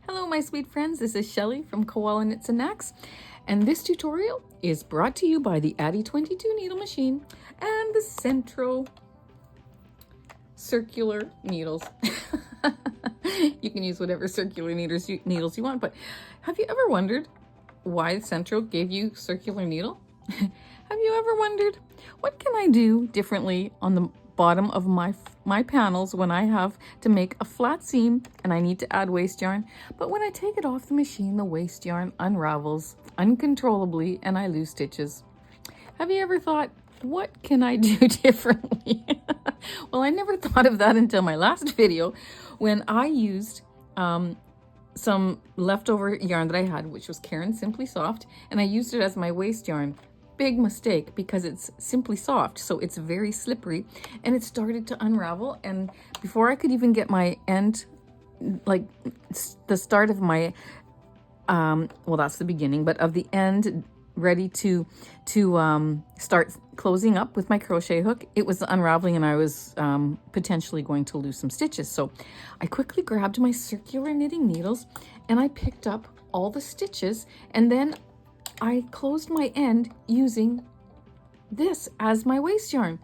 Hello my sweet friends, this is Shelley from Koala Knits and Knacks, and this tutorial is brought to you by the Addy 22 needle machine and the Centro circular needles. You can use whatever circular needles you want, but have you ever wondered why Centro gave you circular needle? Have you ever wondered what can I do differently on the bottom of my panels when I have to make a flat seam and I need to add waste yarn, but when I take it off the machine, the waste yarn unravels uncontrollably and I lose stitches? Have you ever thought, what can I do differently? Well, I never thought of that until my last video when I used some leftover yarn that I had, which was Caron Simply Soft, and I used it as my waste yarn. Big mistake, because it's simply soft, so it's very slippery, and it started to unravel, and before I could even get my end, like the start of my well, that's the beginning, but of the end ready to start closing up with my crochet hook, it was unraveling and I was potentially going to lose some stitches. So I quickly grabbed my circular knitting needles and I picked up all the stitches, and then I closed my end using this as my waste yarn.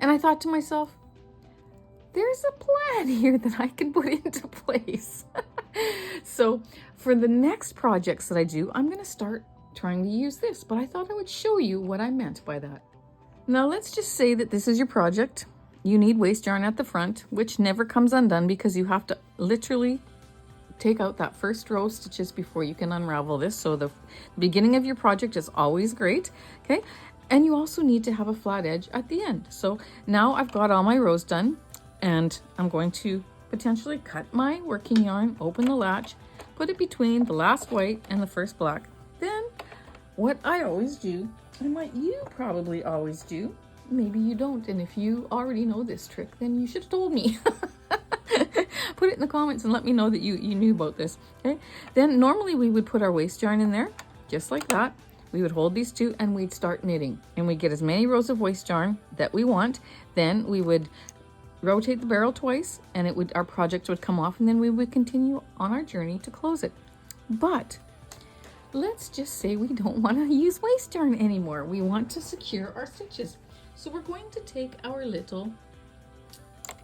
And I thought to myself, there's a plan here that I can put into place. So for the next projects that I do, I'm going to start trying to use this, but I thought I would show you what I meant by that. Now let's just say that this is your project. You need waste yarn at the front, which never comes undone because you have to literally take out that first row of stitches before you can unravel this. So the beginning of your project is always great, okay? And you also need to have a flat edge at the end. So now I've got all my rows done, and I'm going to potentially cut my working yarn, open the latch, put it between the last white and the first black. Then what I always do, and what you probably always do, maybe you don't, and if you already know this trick, then you should have told me. Put it in the comments and let me know that you knew about this, okay? Then normally we would put our waste yarn in there, just like that. We would hold these two and we'd start knitting, and we'd get as many rows of waste yarn that we want. Then we would rotate the barrel twice and our project would come off, and then we would continue on our journey to close it. But let's just say we don't want to use waste yarn anymore. We want to secure our stitches. So we're going to take our little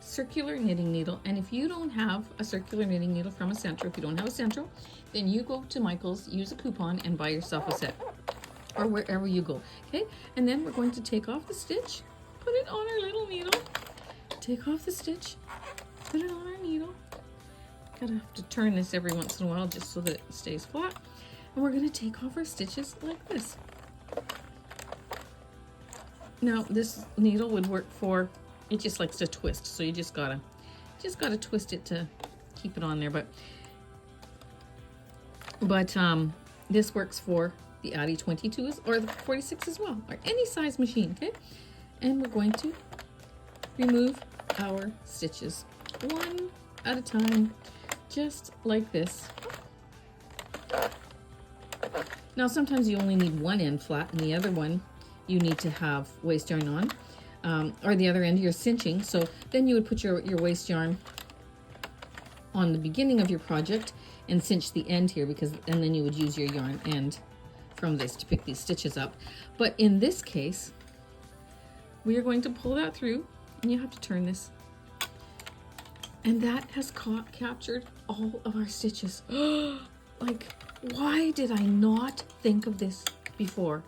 circular knitting needle, and if you don't have a circular knitting needle from a Centro, if you don't have a Centro, then you go to Michael's, use a coupon, and buy yourself a set, or wherever you go, okay? And then we're going to take off the stitch, put it on our little needle, take off the stitch, put it on our needle. Gotta have to turn this every once in a while just so that it stays flat. And we're going to take off our stitches like this. Now this needle would work for, it just likes to twist, so you just gotta twist it to keep it on there. But this works for the Addy 22 or the 46 as well, or any size machine, okay? And we're going to remove our stitches one at a time, just like this. Now sometimes you only need one end flat and the other one you need to have waste yarn on, or the other end you're cinching. So then you would put your waste yarn on the beginning of your project and cinch the end here, and then you would use your yarn end from this to pick these stitches up. But in this case, we are going to pull that through, and you have to turn this. And that has captured all of our stitches. Like, why did I not think of this before?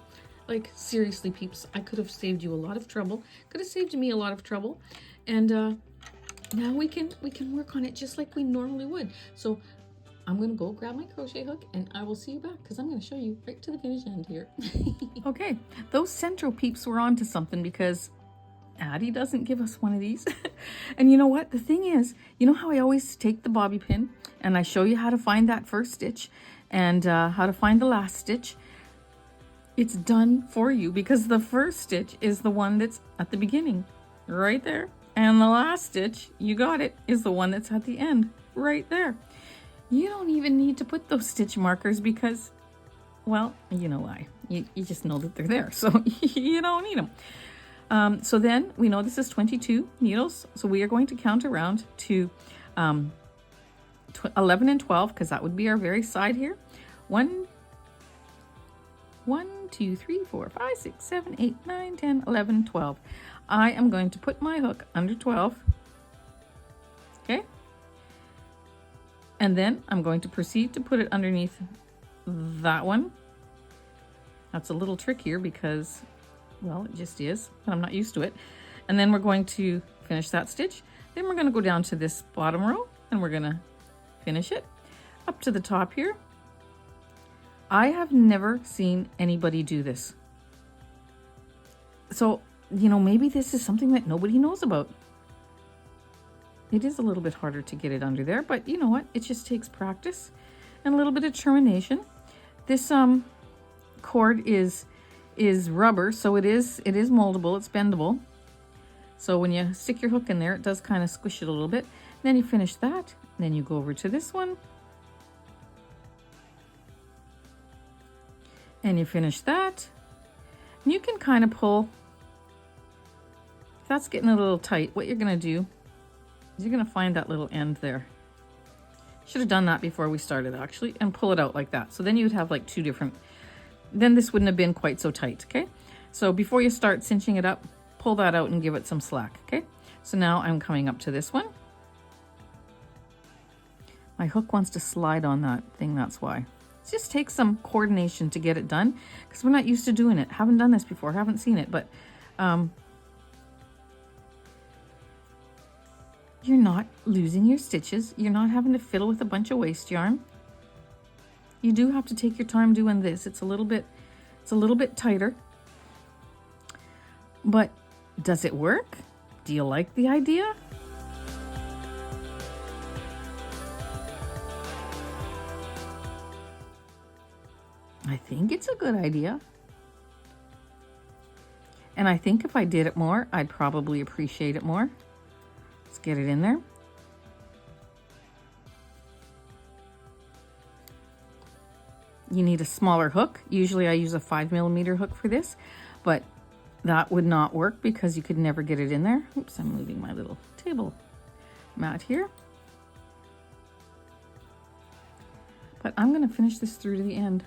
Like, seriously, peeps, I could have saved you a lot of trouble. Could have saved me a lot of trouble. And now we can work on it just like we normally would. So I'm going to go grab my crochet hook and I will see you back, because I'm going to show you right to the finish end here. Okay, those Centro peeps were onto something, because Addy doesn't give us one of these. And you know what? The thing is, you know how I always take the bobby pin and I show you how to find that first stitch and how to find the last stitch? It's done for you, because the first stitch is the one that's at the beginning, right there. And the last stitch, you got it, is the one that's at the end, right there. You don't even need to put those stitch markers because, well, you know why. You just know that they're there, so you don't need them. So then we know this is 22 needles, so we are going to count around to 11 and 12, because that would be our very side here. 1, 2, 3, 4, 5, 6, 7, 8, 9, 10, 11, 12. I am going to put my hook under 12. Okay. And then I'm going to proceed to put it underneath that one. That's a little trickier because, well, it just is, but I'm not used to it. And then we're going to finish that stitch. Then we're going to go down to this bottom row and we're going to finish it up to the top here. I have never seen anybody do this. So, you know, maybe this is something that nobody knows about. It is a little bit harder to get it under there, but you know what? It just takes practice and a little bit of determination. This cord is rubber, so it is moldable, it's bendable. So when you stick your hook in there, it does kind of squish it a little bit. Then you finish that, then you go over to this one. And you finish that. And you can kind of pull. If that's getting a little tight, what you're going to do is you're going to find that little end there. Should have done that before we started actually, and pull it out like that. So then you'd have like two different, then this wouldn't have been quite so tight, okay? So before you start cinching it up, pull that out and give it some slack, okay? So now I'm coming up to this one. My hook wants to slide on that thing, that's why. It just takes some coordination to get it done because we're not used to doing it. Haven't done this before, haven't seen it, but you're not losing your stitches. You're not having to fiddle with a bunch of waste yarn. You do have to take your time doing this. It's a little bit tighter. But does it work? Do you like the idea? I think it's a good idea. And I think if I did it more, I'd probably appreciate it more. Let's get it in there. You need a smaller hook. Usually I use a 5mm hook for this, but that would not work because you could never get it in there. Oops, I'm moving my little table mat here. But I'm going to finish this through to the end.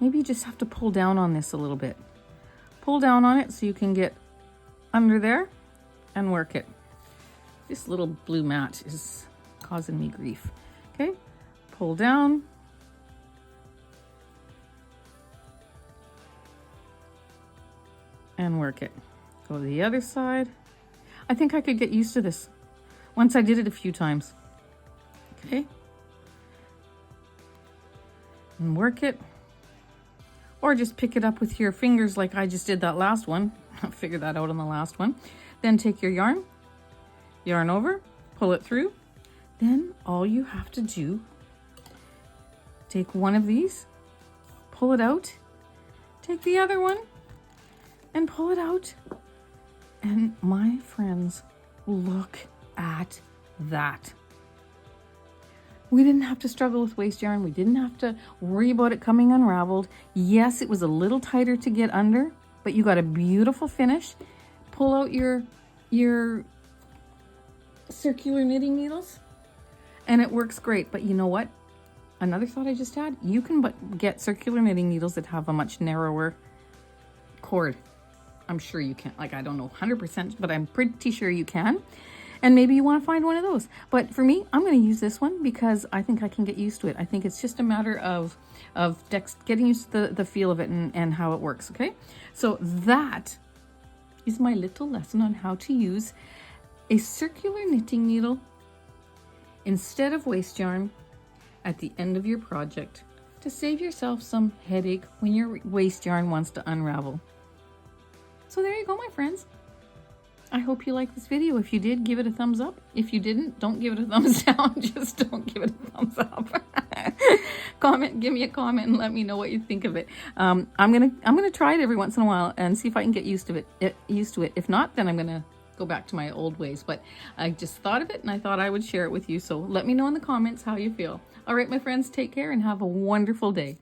Maybe you just have to pull down on this a little bit. Pull down on it so you can get under there and work it. This little blue mat is causing me grief. Okay, pull down. And work it. Go to the other side. I think I could get used to this once I did it a few times. Okay. And work it. Or just pick it up with your fingers like I just did that last one. I'll figure that out on the last one. Then take your yarn over, pull it through. Then all you have to do, take one of these, pull it out, take the other one, and pull it out. And my friends, look at that. We didn't have to struggle with waste yarn. We didn't have to worry about it coming unraveled. Yes, it was a little tighter to get under, but you got a beautiful finish. Pull out your circular knitting needles and it works great. But you know what? Another thought I just had, you can get circular knitting needles that have a much narrower cord. I'm sure you can. Like, I don't know 100%, but I'm pretty sure you can. And maybe you want to find one of those. But for me, I'm going to use this one because I think I can get used to it. I think it's just a matter of getting used to the feel of it and how it works, okay? So that is my little lesson on how to use a circular knitting needle instead of waste yarn at the end of your project to save yourself some headache when your waste yarn wants to unravel. So there you go, my friends. I hope you liked this video. If you did, give it a thumbs up. If you didn't, don't give it a thumbs down. Just don't give it a thumbs up. Comment, give me a comment and let me know what you think of it. I'm gonna try it every once in a while and see if I can get used to it. If not, then I'm gonna go back to my old ways. But I just thought of it and I thought I would share it with you. So let me know in the comments how you feel. All right, my friends, take care and have a wonderful day.